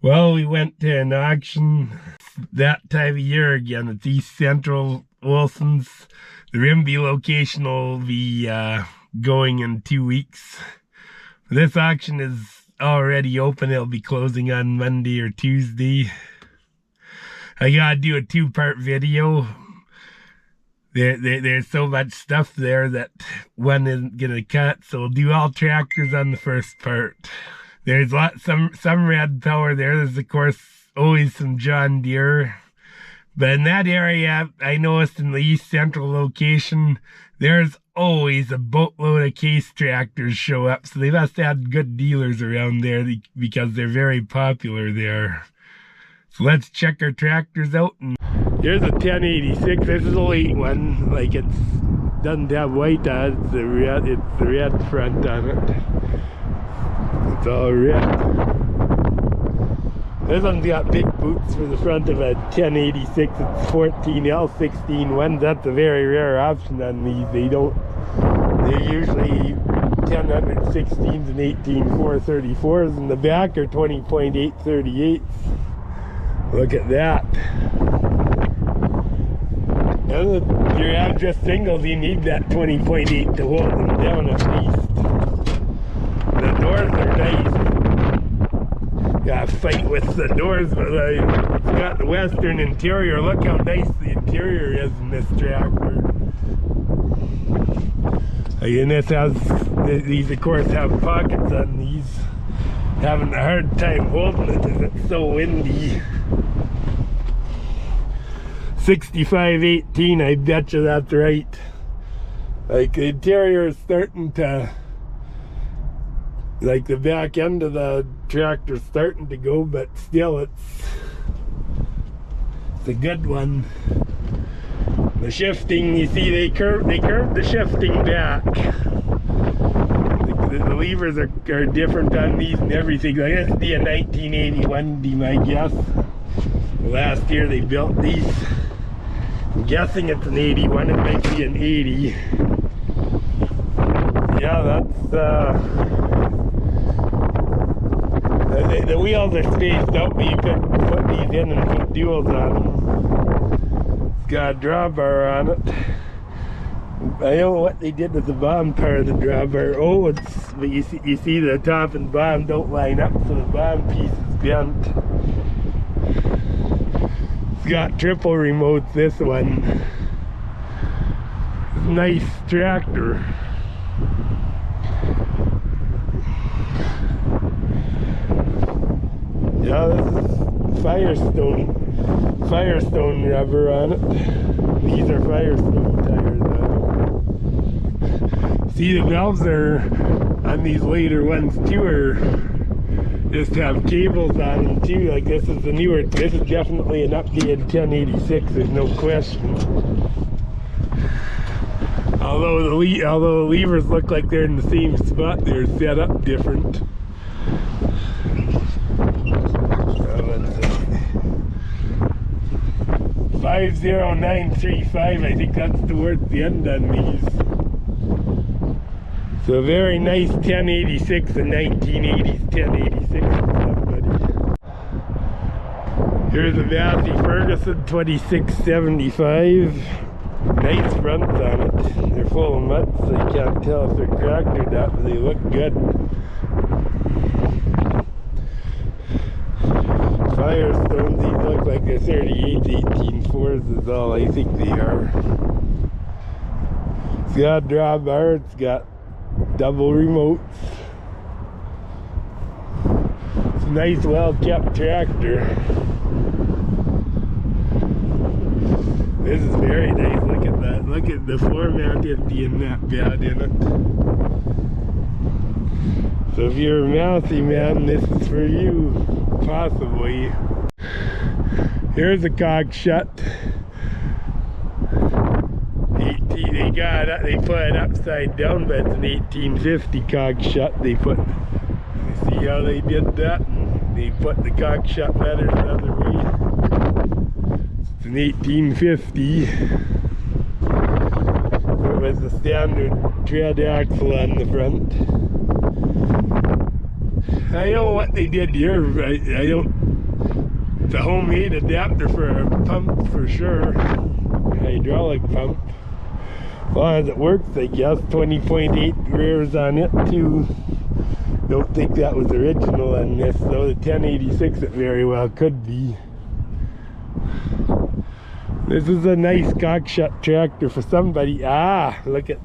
Well, we went to an auction that time of year again. It's East Central Olson's. The Rimby location will be going in 2 weeks. This auction is already open. It'll be closing on Monday or Tuesday. I gotta do a 2-part video. There's so much stuff there that one isn't gonna cut, so we'll do all tractors on the first part. There's some red power there. There's of course always some John Deere. But in that area, I noticed in the East Central location, there's always a boatload of case tractors show up. So they must have good dealers around there because they're very popular there. So let's check our tractors out. And here's a 1086. This is a late one. Like, it doesn't have white on it. It's the red front on it. It's all red. This one's got big boots for the front of a 1086. It's 14L 16 ones. That's a very rare option on these. They're usually 10-16s and 18-434s. In the back are 20.838s. Look at that. And if you have just singles, you need that 20.8 to hold them down at least. The doors are nice. Gotta fight with the doors, but it's got the Western interior. Look how nice the interior is in this tractor. And these of course have pockets on these. Having a hard time holding it because it's so windy. 6518, I bet you that's right. Like, the interior is starting to, like, the back end of the tractor's starting to go, but still it's a good one. The shifting, you see, they curved the shifting back. The levers are different on these and everything. Like, this would be a 1981, be my guess. Last year they built these. I'm guessing it's an 81, it might be an 80. Yeah, that's the wheels are spaced out, but you could put these in and put duals on them. It's got a drawbar on it. I don't know what they did with the bottom part of the drawbar. Oh, but you see the top and bottom don't line up, so the bottom piece is bent. It's got triple remotes, this one. Nice tractor. Yeah, this is Firestone rubber on it. These are Firestone tires on it. See, the valves are on these later ones too, or just have cables on them too. Like, this is the newer, this is definitely an updated 1086, there's no question. Although the levers look like they're in the same spot, they're set up different. 50935, I think that's towards the end on these. So very nice 1086 and 1980s 1086 for somebody. Here's a Massey-Ferguson 2675. Nice fronts on it. They're full of mud, so you can't tell if they're cracked or not, but they look good. Firestones, these look like they're 38s, 18-4s is all I think they are. It's got a drawbar, it's got double remotes. It's a nice, well-kept tractor. This is very nice. Look at that. Look at the floor mount being that bad in it. So if you're a Massey man, this is for you. Possibly. Here's a Cockshutt. They put it upside down, but it's an 1850 Cockshutt. You see how they did that? They put the Cockshutt letters the other way. It's an 1850. It was the standard tread axle on the front. I know what they did here. I don't It's a homemade adapter for a pump for sure. Hydraulic pump. As long as it works, I guess. 20.8 rears on it too. Don't think that was original on this though. The 1086 it very well could be. This is a nice Cockshutt tractor for somebody. Ah, look at.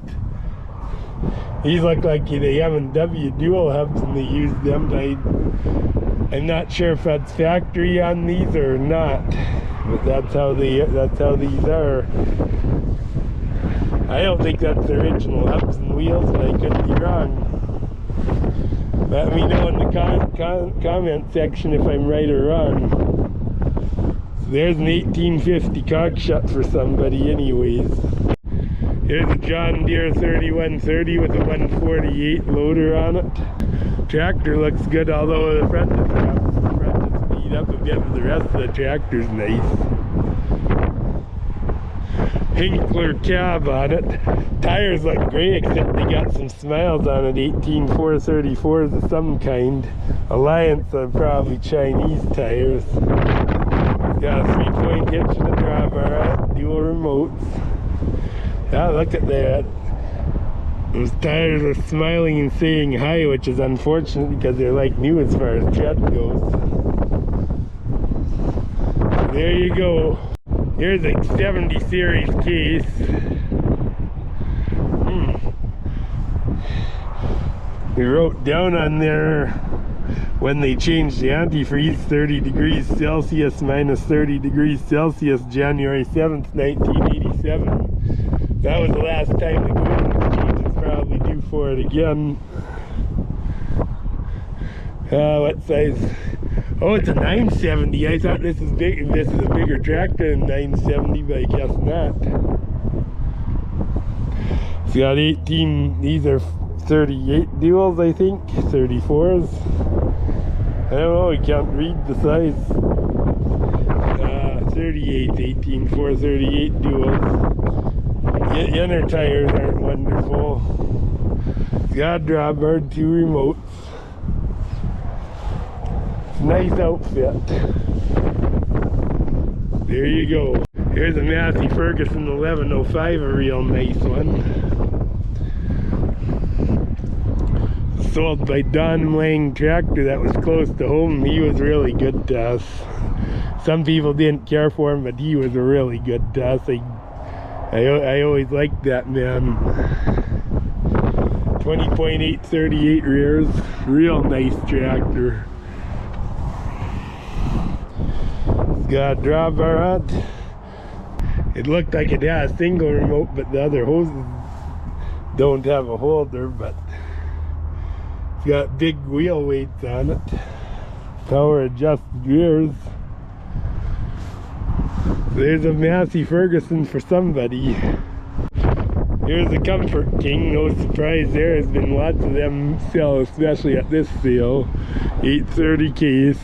These look like the M&W dual hubs and they use them. I'm not sure if that's factory on these or not, but that's how these are. I don't think that's the original hubs and wheels, but I could be wrong. Let me know in the comment section if I'm right or wrong. So there's an 1850 Cockshutt for somebody anyways. Here's a John Deere 3130 with a 148 loader on it. Tractor looks good, although the front is rough. The front is beat up a bit, but the rest of the tractor's nice. Hinkler cab on it. Tires look great, except they got some smiles on it. 18434s of some kind. Alliance are probably Chinese tires. Got a 3-point hitch and a drawbar on it. Dual remotes. Yeah, look at that. Those tires are smiling and saying hi, which is unfortunate because they're like new as far as tread goes. There you go. Here's a 70 series case. We wrote down on there when they changed the antifreeze, 30 degrees Celsius minus 30 degrees Celsius, January 7th, 1987. That was the last time the cooling was changed. It's probably due for it again. What size? Oh, it's a 970. I thought this is big. This is a bigger tractor than 970, but I guess not. It's got 18. These are 38 duals, I think. 34s. I don't know. I can't read the size. 38, 18, 438 duals. Inner tires aren't wonderful. It's got a drawbar, 2 remotes. Nice outfit. There you go. Here's a Massey-Ferguson 1105, a real nice one. Sold by Don Lang Tractor that was close to home. He was really good to us. Some people didn't care for him, but he was a really good to us. I always liked that man. 20.8 38 rears. Real nice tractor. Got a drawbar on it. It looked like it had a single remote, but the other hoses don't have a holder, but it's got big wheel weights on it. Power adjusted rears. There's a Massey-Ferguson for somebody. Here's a Comfort King. No surprise there. Has been lots of them sell, especially at this sale. 830 case.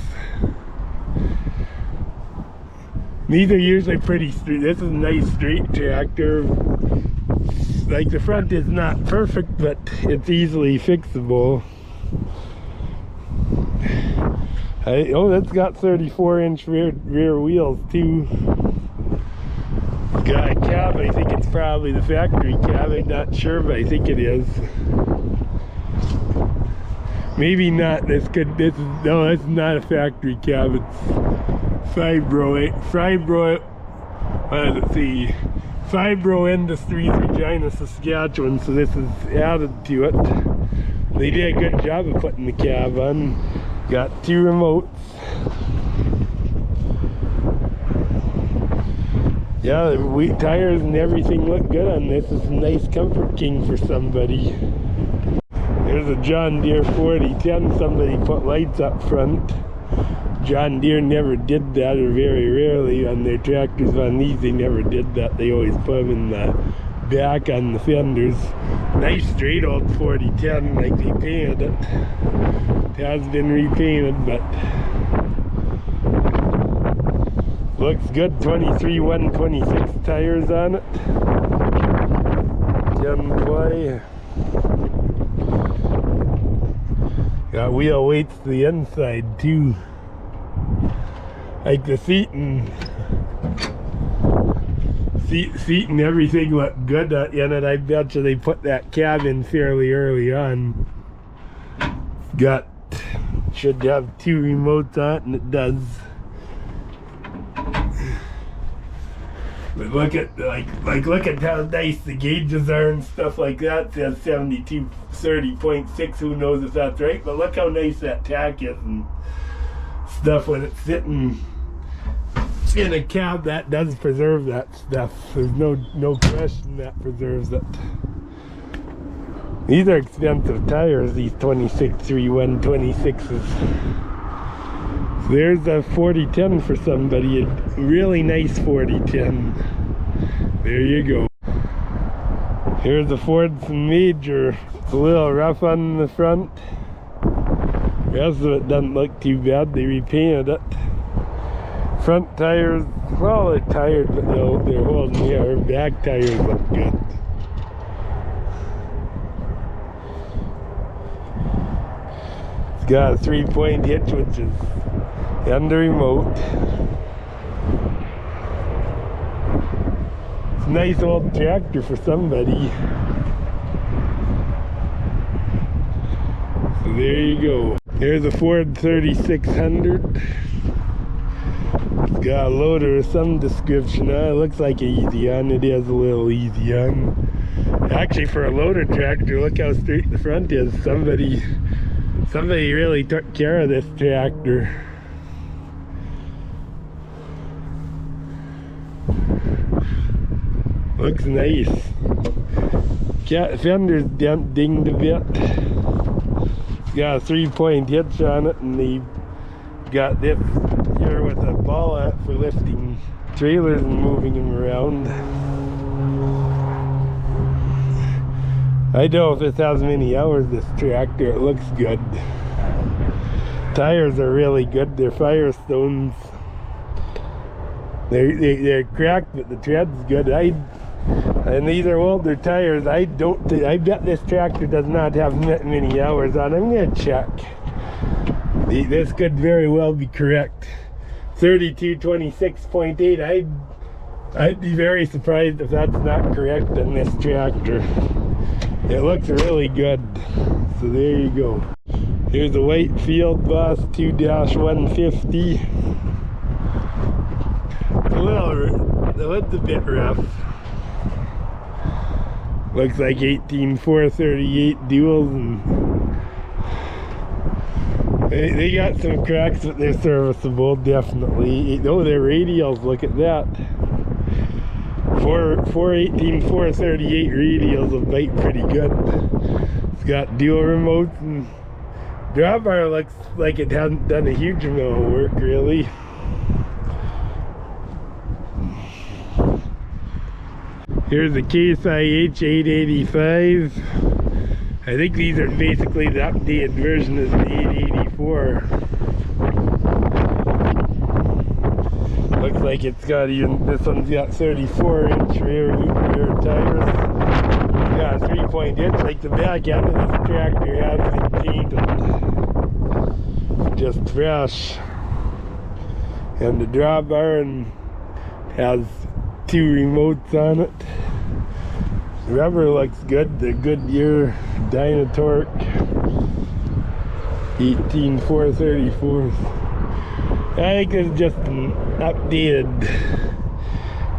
These are usually pretty straight. This is a nice straight tractor. Like the front is not perfect, but it's easily fixable. Oh, that's got 34-inch rear wheels too. Got a cab. I think it's probably the factory cab. I'm not sure, but I think it is. Maybe not. No, that's not a factory cab. It's Fibro. Let's see. Fibro Industries, Regina, Saskatchewan. So this is added to it. They did a good job of putting the cab on. Got 2 remotes. Yeah, the wheat tires and everything look good on this. It's a nice Comfort King for somebody. There's a John Deere 4010. Somebody put lights up front. John Deere never did that, or very rarely on their tractors. On these, they never did that. They always put them in the back on the fenders. Nice straight old 4010, like they painted it. It has been repainted, but looks good. 23 126 tires on it. 10 ply. Got wheel weights to the inside too. like the seat and everything looked good in it. I bet you they put that cab in fairly early on. Should have 2 remotes on it, and it does. But look at look at how nice the gauges are and stuff like that. It says 7230.6. Who knows if that's right? But look how nice that tack is and stuff when it's sitting in a cab. That does preserve that stuff. There's no question that preserves it. These are expensive tires, these 26.3126s. So there's a 4010 for somebody, a really nice 4010. There you go. Here's a Fordson Major. It's a little rough on the front. The rest of it doesn't look too bad. They repainted it. Front tires, well, they're tired, but they're holding here. Back tires look good. It's got a 3-point hitch, which is on the remote. It's a nice old tractor for somebody. So there you go. Here's a Ford 3600. It's got a loader of some description. It looks like an easy on. It is a little easy on. Actually, for a loader tractor, look how straight the front is. Somebody really took care of this tractor. Looks nice. Fender's dinged a bit. It's got a 3-point hitch on it, and they got this here with a ball at for lifting trailers and moving them around. I don't know if this has many hours, this tractor. It looks good. Tires are really good. They're Firestones. They're cracked, but the tread's good. And these are older tires. I bet this tractor does not have many hours on. I'm gonna check. This could very well be correct. 3226.8. I'd be very surprised if that's not correct on this tractor. It looks really good. So there you go. Here's a white Field Boss 2-150. The hood's a bit rough. Looks like 18438 duals, and they got some cracks, but they're serviceable, definitely. Oh, their radials, look at that. 18438 radials will bite pretty good. It's got dual remotes, and drawbar looks like it hasn't done a huge amount of work, really. Here's the Case IH 885. I think these are basically the updated version of the 884. Looks like it's got this one's got 34-inch rear tires. It's got a 3-point hitch, like the back end of this tractor has been painted. Just fresh. And the drawbar has 2 remotes on it. The rubber looks good. The Goodyear Dynatorque 18434. I think it's just an updated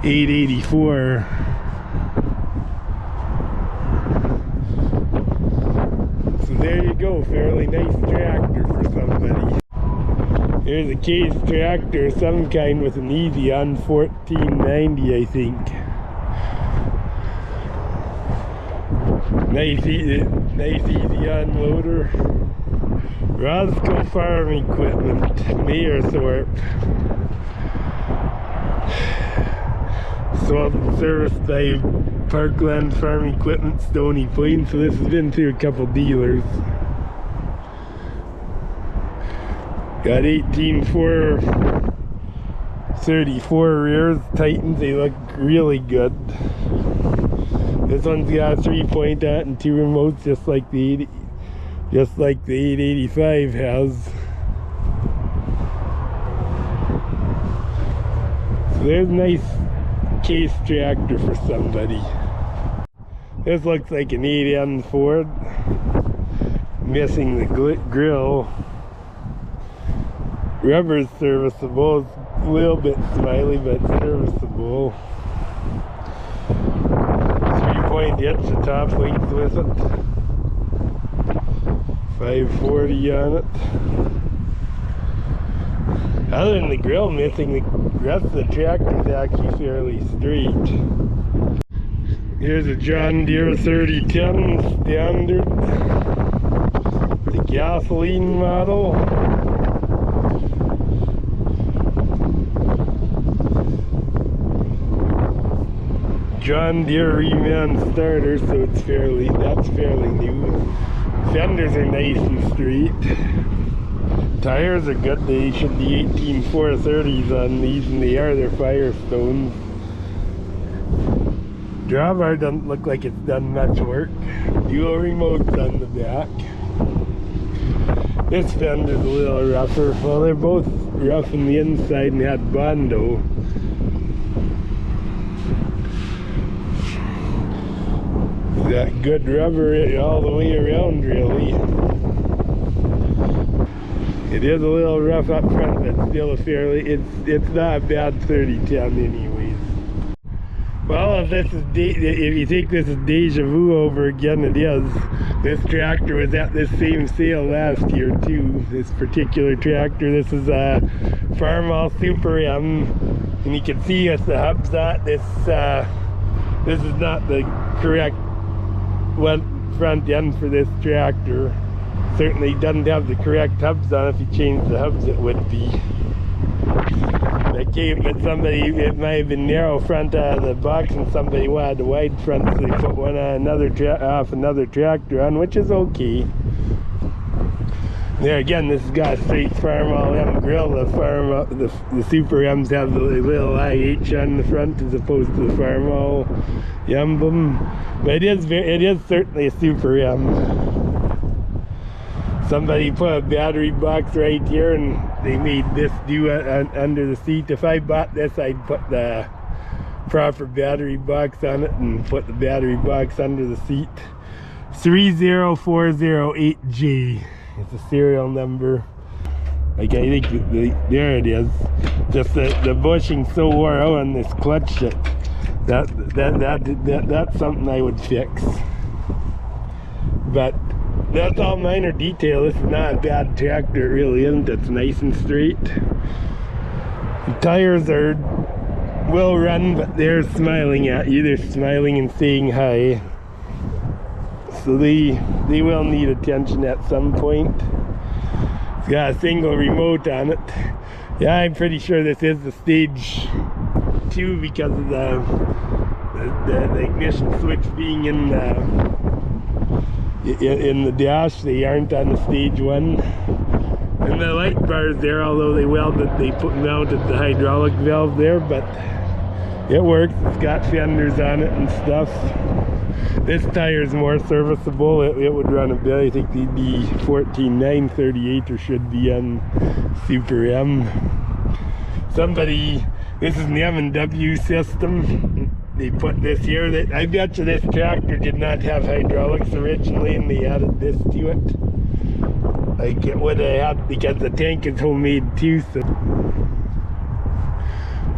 884. So there you go, fairly nice tractor for somebody. Here's a Case tractor, some kind with an easy on 1490, I think. Nice easy on loader. Roscoe Farm Equipment, Mayorthorpe. Sold and serviced by Parkland Farm Equipment, Stony Point. So this has been through a couple dealers. Got 18434 rears, Titans. They look really good. This one's got a 3-point on it and 2 remotes, just like the 885 has. There's a nice case tractor for somebody. This looks like an 8M Ford. Missing the grill. Rubber's serviceable. It's a little bit smiley, but serviceable. 3-point hitch, the top length with it. 540 on it. Other than the grill missing, the rest of the tractor is actually fairly straight. Here's a John Deere 3010 standard. The gasoline model. John Deere reman starter, so that's fairly new. Fenders are nice and straight. Tires are good. They should be 18-430s on these, and they are. They're Firestones. Drawbar doesn't look like it's done much work. Dual remotes on the back. This fender's a little rougher. Well, they're both rough on the inside and had Bondo. Got good rubber all the way around, really. It is a little rough up front, but still a fairly, it's not a bad 3010 anyways. Well, if you think this is deja vu over again, it is. This tractor was at this same sale last year too. This particular tractor. This is a Farmall Super M, and you can see with the hubs on this is not the correct front end for this tractor. Certainly doesn't have the correct hubs on. If you change the hubs, it would be. But somebody, it might have been narrow front out of the box, and somebody wanted a wide front, so they put one on another tractor on, which is okay. There again, this has got a straight Farmall M grill. The Super M's have the little IH on the front as opposed to the Farmall emblem. But it is certainly a Super M. Somebody put a battery box right here, and they made this do under the seat. If I bought this, I'd put the proper battery box on it and put the battery box under the seat. 30408J. It's a serial number. Like, I think there it is. Just the bushing's so wore out on this clutch that that's something I would fix. But that's all minor detail. This is not a bad tractor, it really isn't. It's nice and straight. The tires are well run, but they're smiling at you. They're smiling and saying hi. So they will need attention at some point. It's got a single remote on it. Yeah, I'm pretty sure this is the stage 2 because of the ignition switch being in the dash. They aren't on the stage 1. And the light bars there, although they mounted the hydraulic valve there, but it works. It's got fenders on it and stuff. This tire is more serviceable. It would run a bit. I think they'd be 14.938 or should be on Super M. This is an M&W system. They put this here. I bet you this tractor did not have hydraulics originally, and they added this to it. Like it would have had, because the tank is homemade too. So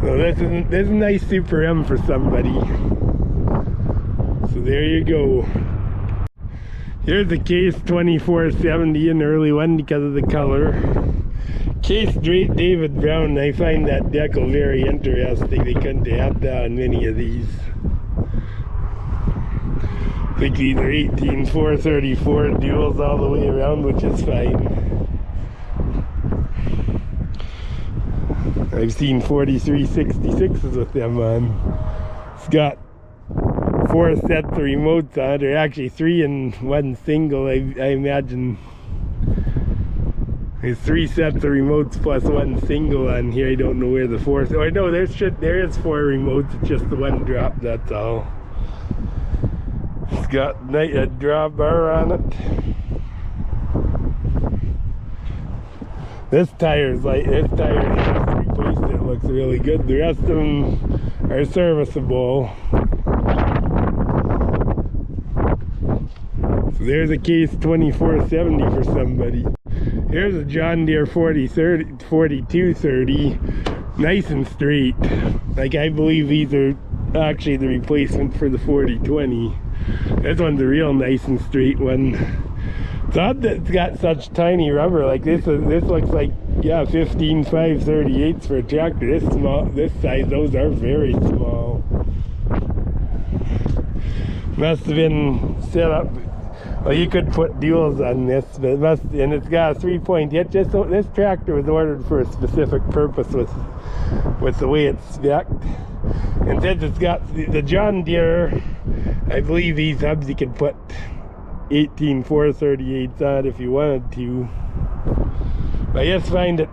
this is a nice Super M for somebody. So there you go. Here's a Case 2470, an early one because of the color. Case David Brown. I find that decal very interesting. They couldn't have that on many of these. I think these are 18-434 duals all the way around, which is fine. I've seen 4366s with them on. It's got 4 sets of remotes on it, or actually 3 in one single. I imagine there's 3 sets of remotes plus 1 single on here. I don't know where the 4th. Oh no, there is 4 remotes. It's just the one drop. That's all. It's got a drawbar on it. This tire is just replaced. It looks really good. The rest of them are serviceable. So there's a case 2470 for somebody. Here's a John Deere 4230, nice and straight. Like, I believe these are actually the replacement for the 4020. This one's a real nice and straight one. It's odd that it's got such tiny rubber. Like this looks like, yeah, 15.5/38 for a tractor. This size, those are very small. Must have been set up. Well, you could put duals on this, but and it's got a 3-point hitch. This tractor was ordered for a specific purpose with the way it's spec'd. And since it's got the John Deere, I believe these hubs you could put 18.4/38 on if you wanted to. But I just find it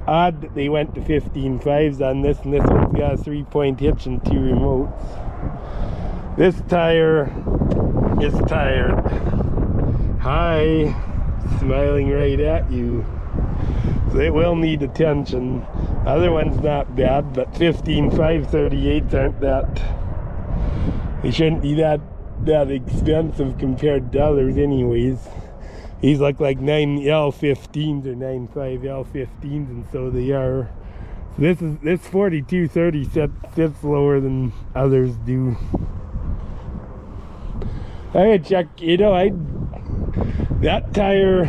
odd that they went to 15.5s on this, and this one's got a 3-point hitch and 2 remotes. This tire is tired. Hi, smiling right at you. So it will need attention. Other one's not bad, but 15.5/38 aren't that. They shouldn't be that expensive compared to others anyways. These look like 9L15s or 9.5L15s, and so they are. So this 4230 sits lower than others do. I gotta check, that tire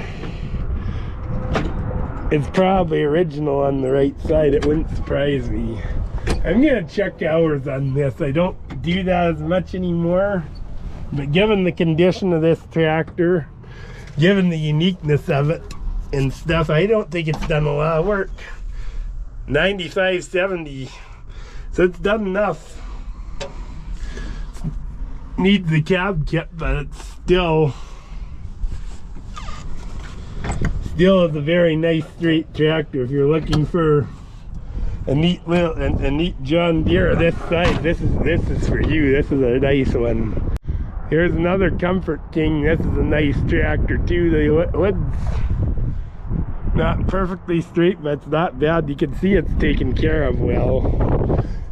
is probably original on the right side. It wouldn't surprise me. I'm gonna check hours on this. I don't do that as much anymore, but given the condition of this tractor, given the uniqueness of it and stuff, I don't think it's done a lot of work. 95.70, so it's done enough. Needs the cab kit, but it's still is a very nice straight tractor. If you're looking for a neat John Deere this size, this is for you. This is a nice one. Here's another Comfort King. This is a nice tractor too. The wood's not perfectly straight, but it's not bad. You can see it's taken care of well.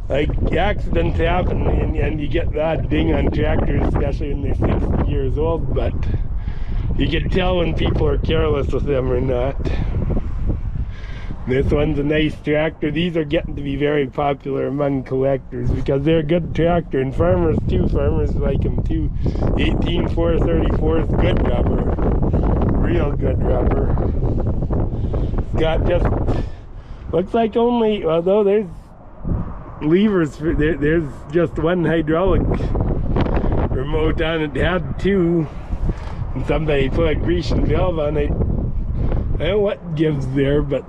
Like, accidents happen, and you get that ding on tractors, especially when they're 60 years old, but you can tell when people are careless with them or not. This one's a nice tractor. These are getting to be very popular among collectors because they're a good tractor, and farmers too. Farmers like them too. 18.4/34 is good rubber. Real good rubber. It's got just, looks like only, although there's levers, there's just one hydraulic remote on it. It had 2. And somebody put a Grecian valve on it. I don't know what gives there, but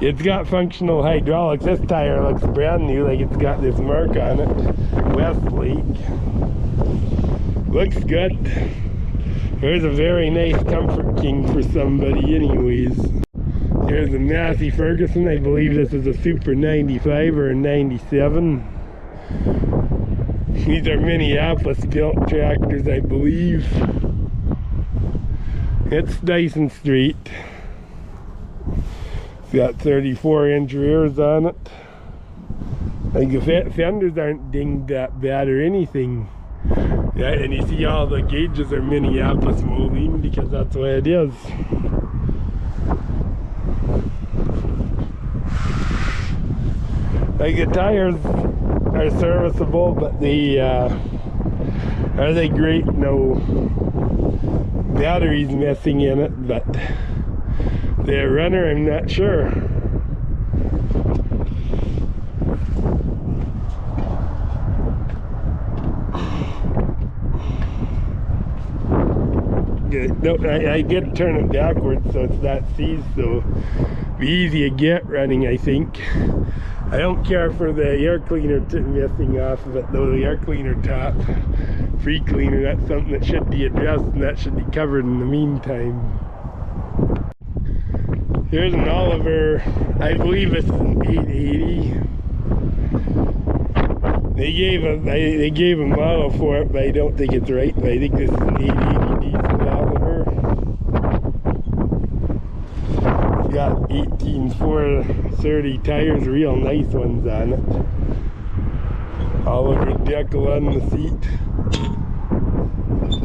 it's got functional hydraulics. This tire looks brand new, like it's got this mark on it. Westlake. Looks good. There's a very nice Comfort King for somebody anyways. There's a Massey-Ferguson. I believe this is a Super 95 or a 97. These are Minneapolis built tractors, I believe. It's nice and straight. It's got 34-inch rears on it. Like, the fenders aren't dinged that bad or anything. Yeah, and you see all the gauges are Minneapolis-Moline because that's the way it is. Like, the tires are serviceable, but are they great? No. Battery's missing in it, but the runner, I'm not sure. No, I did turn it backwards so it's not seized, so it'll be easy to get running, I think. I don't care for the air cleaner missing off of it though. The air cleaner top, free cleaner, that's something that should be addressed, and that should be covered in the meantime. Here's an Oliver, I believe it's an 880. They gave a model for it, but I don't think it's right. But I think this is an 880 diesel Oliver. It's got 18-430 tires, real nice ones on it. Oliver decal on the seat.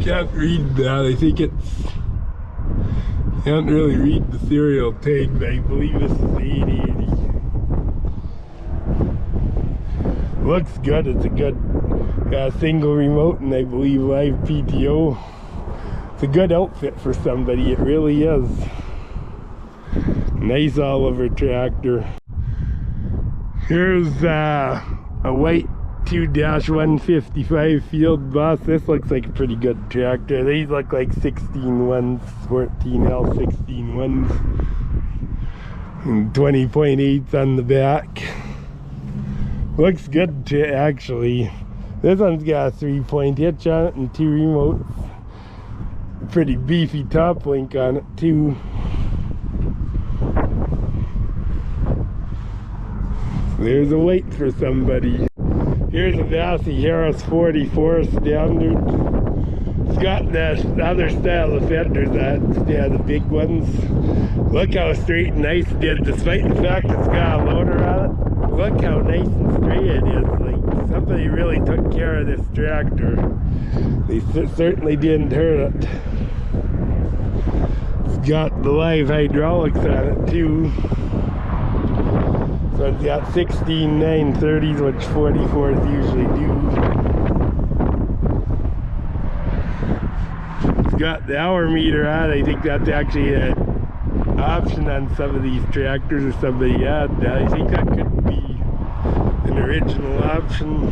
Can't read that. I think it's... Can't really read the serial tag, but I believe this is 880. Looks good. It's a good single remote, and I believe live PTO. It's a good outfit for somebody. It really is. Nice Oliver tractor. Here's a white 2-155 Field Boss. This looks like a pretty good tractor. These look like 16 ones, 14L 16 ones, and 20.8s on the back. Looks good actually. This one's got a 3-point hitch on it and 2 remotes. Pretty beefy top link on it too. There's a weight for somebody. Here's a Massey-Harris 44 standard. It's got the other style of fenders instead of the big ones. Look how straight and nice it is, despite the fact it's got a loader on it. Look how nice and straight it is. Like, somebody really took care of this tractor. They certainly didn't hurt it. It's got the live hydraulics on it too. So it's got 16 930s, which 44s usually do. It's got the hour meter on it. I think that's actually an option on some of these tractors, or somebody had that. I think that could be an original option.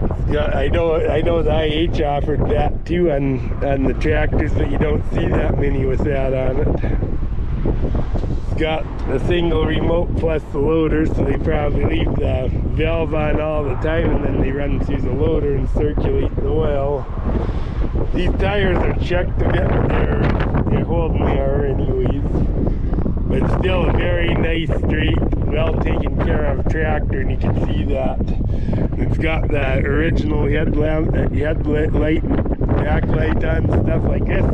It's got, I know the IH offered that too on the tractors, but you don't see that many with that on it. It's got a single remote plus the loader, so they probably leave the valve on all the time and then they run through the loader and circulate the oil. These tires are checked a bit, but they're holding the R anyways. But still a very nice, straight, well taken care of tractor, and you can see that. It's got the original headlight, backlight on, stuff like this.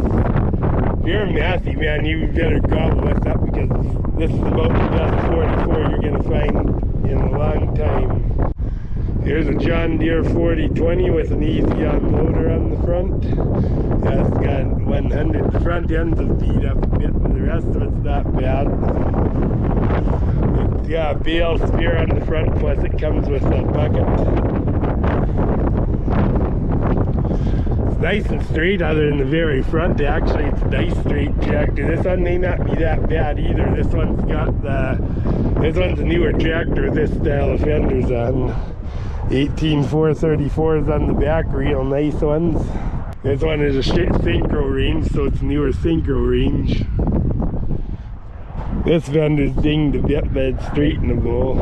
If you're a Massey man, you better gobble this up, because this is about the best 44 you're going to find in a long time. Here's a John Deere 4020 with an easy unloader on the front. It's got 100. The front ends have beat up a bit, but the rest of it's not bad. It's got a bale spear on the front, plus it comes with a bucket. Nice and straight other than the very front. Actually, it's a nice straight tractor. This one may not be that bad either. This one's a newer tractor with this style of fenders on. 18-434s on the back, real nice ones. This one is a synchro range, so it's newer synchro range. This fender's dinged a bit, but it's straightenable.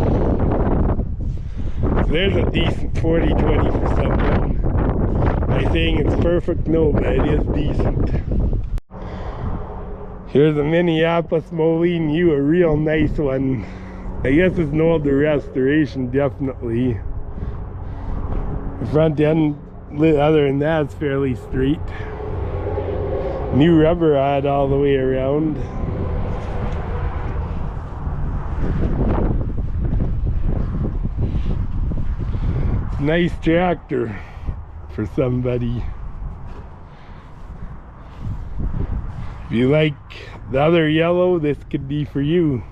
So there's a decent 4020 for someone. Am I saying it's perfect? No, but it is decent. Here's a Minneapolis-Moline U, a real nice one. I guess it's an older restoration, definitely. The front end, other than that, it's fairly straight. New rubber rod all the way around. Nice tractor for somebody. If you like the other yellow, this could be for you.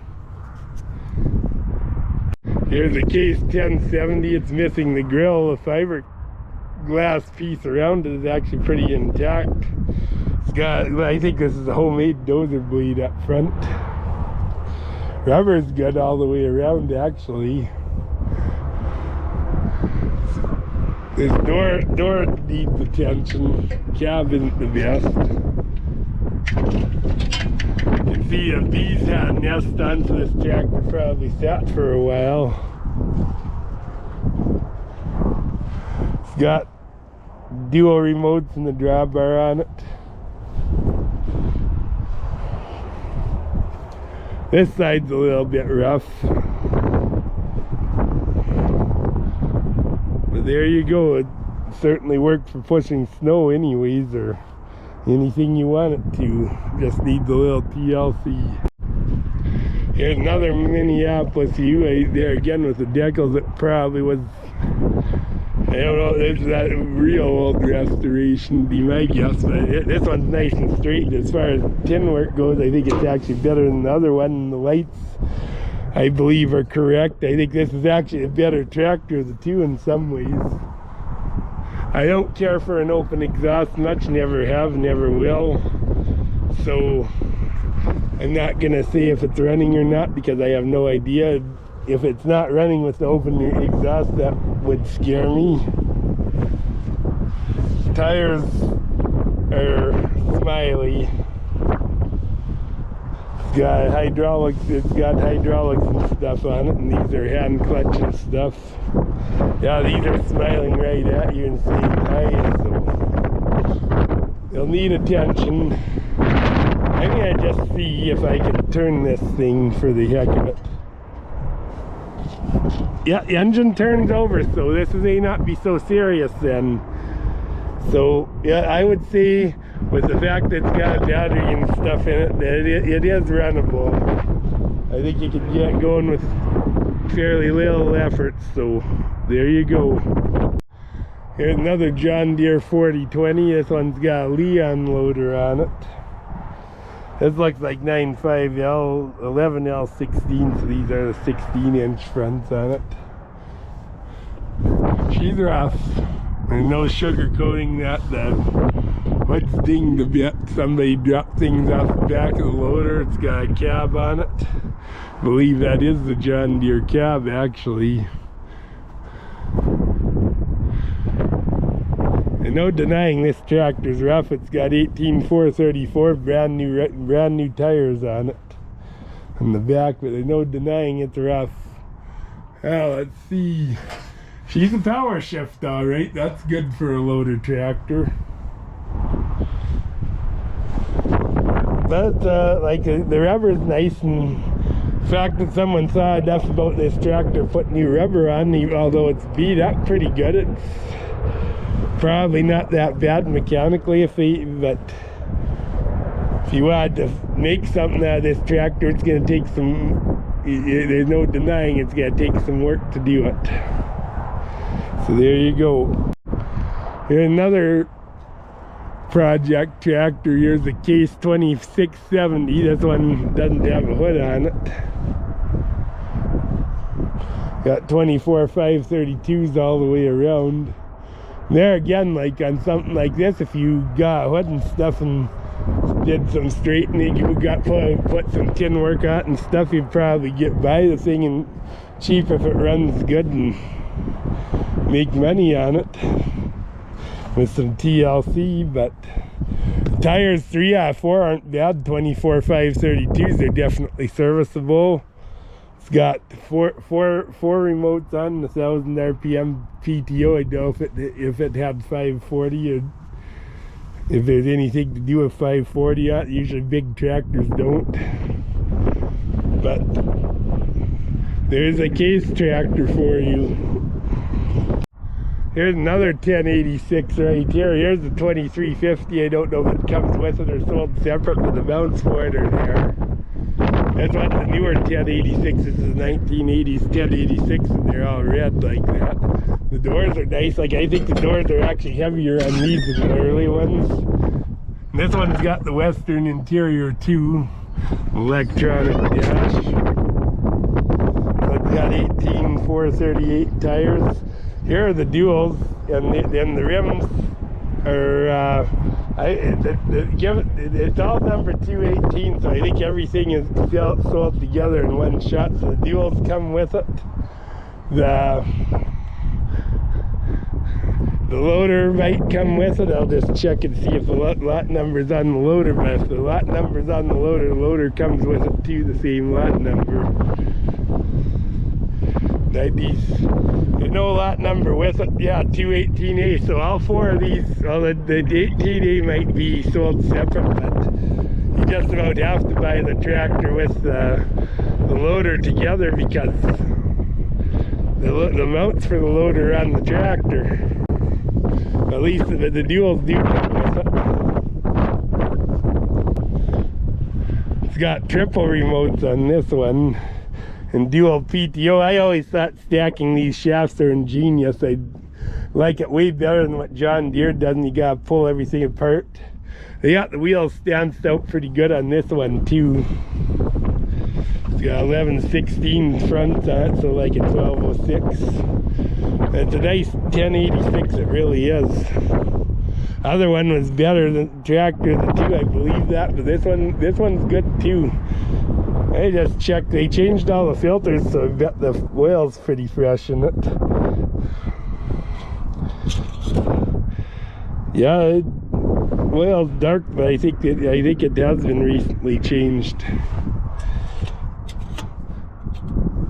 Here's a Case 1070. It's missing the grill. The fiberglass piece around it is actually pretty intact. It's got, I think this is a homemade dozer blade up front. Rubber's good all the way around actually. This door needs attention. Cab isn't the best. You can see a bee's had a nest on, so this tractor probably sat for a while. It's got dual remotes and the drawbar on it. This side's a little bit rough. But there you go. It certainly worked for pushing snow anyways, or anything you want it to. Just needs a little TLC. Here's another Minneapolis U there again with the decals that probably was, I don't know, this is that real old restoration, be my guess, but this one's nice and straight. As far as tin work goes, I think it's actually better than the other one. And the lights, I believe, are correct. I think this is actually a better tractor of the two in some ways. I don't care for an open exhaust much, never have, never will. So I'm not gonna say if it's running or not because I have no idea. If it's not running with the open exhaust, that would scare me. Tires are smiley. It's got hydraulics and stuff on it, and these are hand clutch and stuff. Yeah, these are smiling right at you and saying hi, so they'll need attention. I'm gonna just see if I can turn this thing for the heck of it. Yeah, the engine turns over, so this may not be so serious then. So yeah, I would say with the fact that it's got battery and stuff in it, that it is runnable. I think you can get going with fairly little effort, so there you go. Here's another John Deere 4020. This one's got a Leon loader on it. This looks like 9.5L, 11L16, so these are the 16-inch fronts on it. She's rough. There's no sugarcoating that. What's dinged a bit? Somebody dropped things off the back of the loader. It's got a cab on it. I believe that is the John Deere cab, actually. And no denying this tractor's rough. It's got 18,434 brand new tires on it on the back, but there's no denying it's rough. Well, let's see. She's a power shift, all right. That's good for a loader tractor. But like the rubber's nice, and the fact that someone saw enough about this tractor put new rubber on, although it's beat up pretty good, it's probably not that bad mechanically. But if you wanted to make something out of this tractor, it's going to take some, there's no denying it's going to take some work to do it. So there you go. Here's another project tractor. Here's the Case 2670. This one doesn't have a hood on it. Got 24.532s all the way around. There again, like on something like this, if you got a hood and stuff and did some straightening, you got put some tin work on it and stuff, you'd probably get by the thing and cheap if it runs good and make money on it with some TLC. But tires 3 out of 4 aren't bad. 24.532s, they're definitely serviceable. It's got four remotes on, 1,000 RPM PTO. I know if it had 540 or if there's anything to do with 540 on it. Usually big tractors don't. But there's a Case tractor for you. Here's another 1086 right here. Here's the 2350. I don't know if it comes with it or sold separate, but the mounts for it are there. That's what the newer 1086 is, 1980s 1086, and they're all red like that. The doors are nice. Like, I think the doors are actually heavier on these than the early ones. And this one's got the Western interior too. Electronic dash. So it's got 18,438 tires. Here are the duals, and then the rims are it's all number 218, so I think everything is sold together in one shot. So the duals come with it. The loader might come with it. I'll just check and see if the lot number's on the loader. But if the lot number's on the loader comes with it too, the same lot number. There's no lot number with it. Yeah, 218A. So all 4 of these, well, the 18A might be sold separate, but you just about have to buy the tractor with the loader together, because the mounts for the loader are on the tractor. At least the duals do come with it. It's got triple remotes on this one and dual PTO. I always thought stacking these shafts are ingenious. I like it way better than what John Deere does, and you gotta pull everything apart. They got the wheels stanced out pretty good on this one too. It's got 11/16 front on it, so like a 1206. It's a nice 1086, it really is. Other one was better than the tractor, the two, I believe that, but this one's good too. I just checked, they changed all the filters, so I bet the oil's pretty fresh in it. Yeah, oil's dark, but I think it has been recently changed.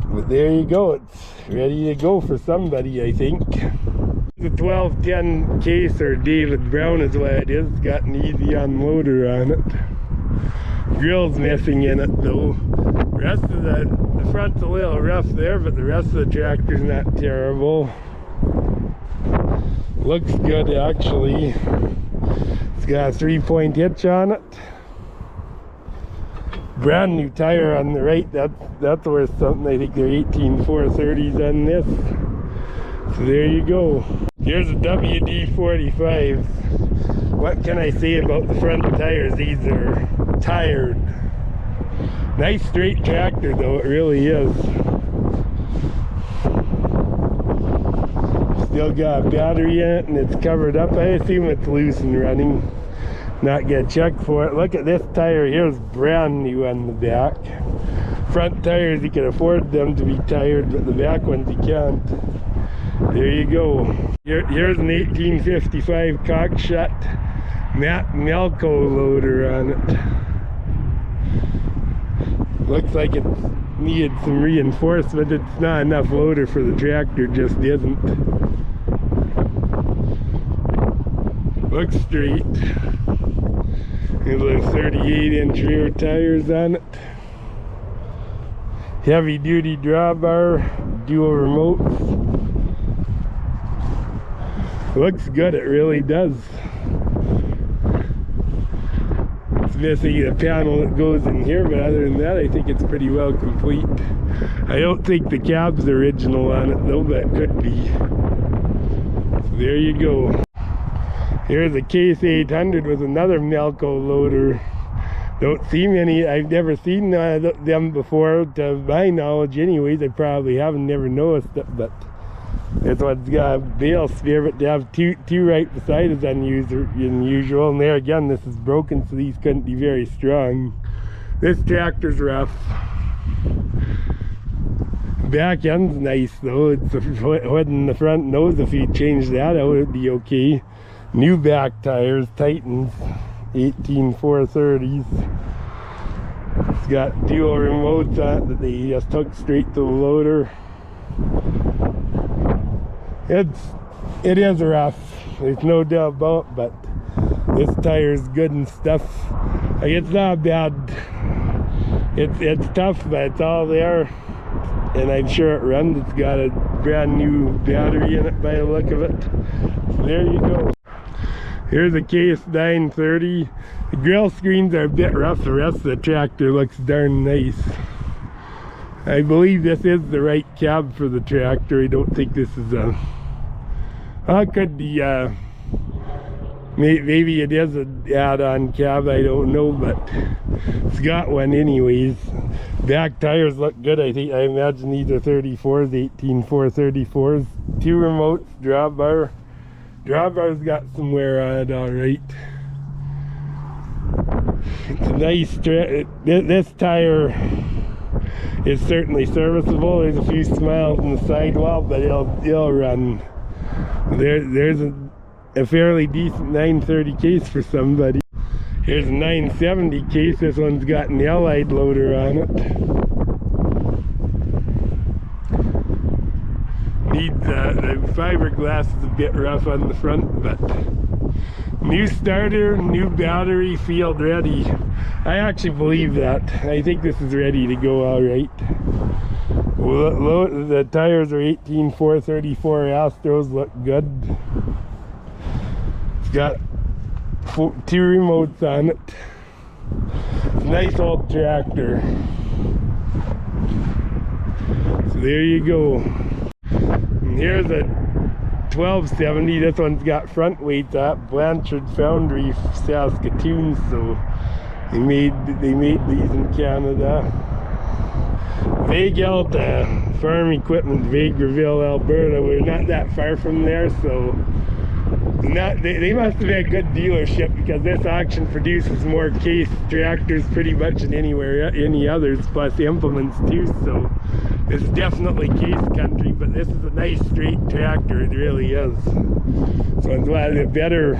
But there you go, it's ready to go for somebody, I think. The 1210 case, or David Brown is what it is. It's got an easy unloader on it. Grill's missing in it though. The rest of the front's a little rough there, but the rest of the tractor's not terrible. Looks good actually. It's got a 3-point hitch on it. Brand new tire on the right. That's worth something. I think they're 18-430s on this. So there you go. Here's a WD-45. What can I say about the front tires? These are tired. Nice straight tractor though, it really is. Still got a battery in it and it's covered up. I assume it's loose and running. Not get checked for it. Look at this tire here, is brand new on the back. Front tires, you can afford them to be tired, but the back ones you can't. There you go. Here's an 1855 Cockshutt Melco loader on it. Looks like it needed some reinforcement. It's not enough loader for the tractor, just isn't. Looks straight. These are 38-inch rear tires on it. Heavy duty drawbar, dual remotes. Looks good, it really does. It's missing the panel that goes in here, but other than that I think it's pretty well complete. I don't think the cab's original on it though, but it could be. So there you go. Here's a Case 800 with another Melco loader. Don't see many, I've never seen them before, to my knowledge anyways. I probably haven't, never noticed it, but this one's got a bale spare, but to have two right beside is unusual. And there again, this is broken, so these couldn't be very strong. This tractor's rough. Back end's nice though. It's a hood in the front nose. If you change that out, it'd be okay. New back tires, Titans, 18-430s. It's got dual remotes on it that they just hook straight to the loader. It is rough, there's no doubt about it, but this tire's good and stuff. Like, it's not bad. It's tough, but it's all there, and I'm sure it runs. It's got a brand new battery in it by the look of it. So there you go. Here's a Case 930. The grill screens are a bit rough. The rest of the tractor looks darn nice. I believe this is the right cab for the tractor. I don't think this is a... Well, it could be, maybe it is an add-on cab, I don't know, but it's got one anyways. Back tires look good. I imagine these are 34s, 18-434s. Two remotes, drawbar. Drawbar's got some wear on it, alright. It's a nice, this tire is certainly serviceable. There's a few smiles in the sidewall, but it'll run. There's a fairly decent 930 case for somebody. Here's a 970 case. This one's got an Allied loader on it. Needs the fiberglass is a bit rough on the front, but new starter, new battery, field ready. I actually believe that. I think this is ready to go all right. The tires are 18-434 Astros, look good. It's got two remotes on it. It's a nice old tractor. So there you go. And here's a 1270. This one's got front weights at Blanchard Foundry, Saskatoon. So they made these in Canada. Vaigelt, Farm Equipment, Vegreville, Alberta. We're not that far from there, so they must have had a good dealership, because this auction produces more case tractors pretty much than any others, plus implements too. So it's definitely case country, but this is a nice straight tractor. It really is. So it's one of the better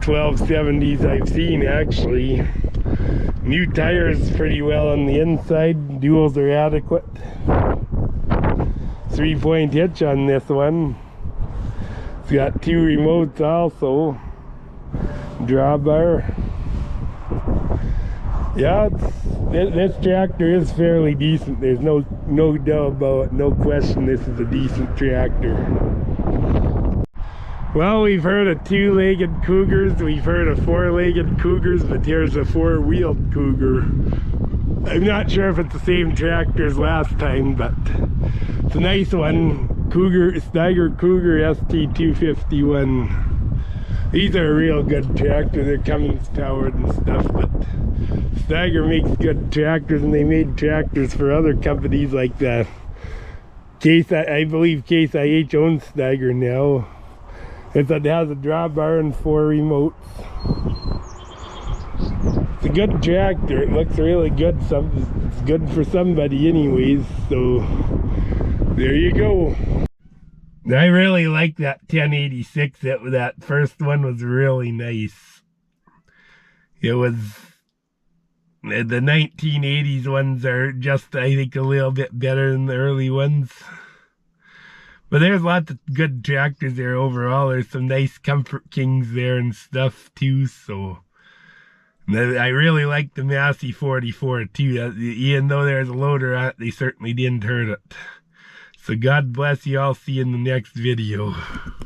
1270s I've seen, actually. New tires pretty well on the inside. Duals are adequate. 3-point hitch on this one. It's got 2 remotes also. Drawbar. Yeah, this tractor is fairly decent. There's no doubt about it. No question, this is a decent tractor. Well, we've heard of 2-legged Cougars, we've heard of 4-legged Cougars, but here's a 4-wheeled Cougar. I'm not sure if it's the same tractor as last time, but it's a nice one. Cougar, Steiger Cougar ST251. These are a real good tractor. They're Cummins powered and stuff, but Steiger makes good tractors, and they made tractors for other companies like that. I believe Case IH owns Steiger now. It has a drawbar and 4 remotes. It's a good tractor. It looks really good. It's good for somebody anyways, so there you go. I really like that 1086. That first one was really nice. It was... The 1980s ones are just, I think, a little bit better than the early ones. But there's lots of good tractors there overall. There's some nice Comfort Kings there and stuff too, so... I really like the Massey-44 too. Even though there's a loader on it, they certainly didn't hurt it. So God bless you. I'll see you in the next video.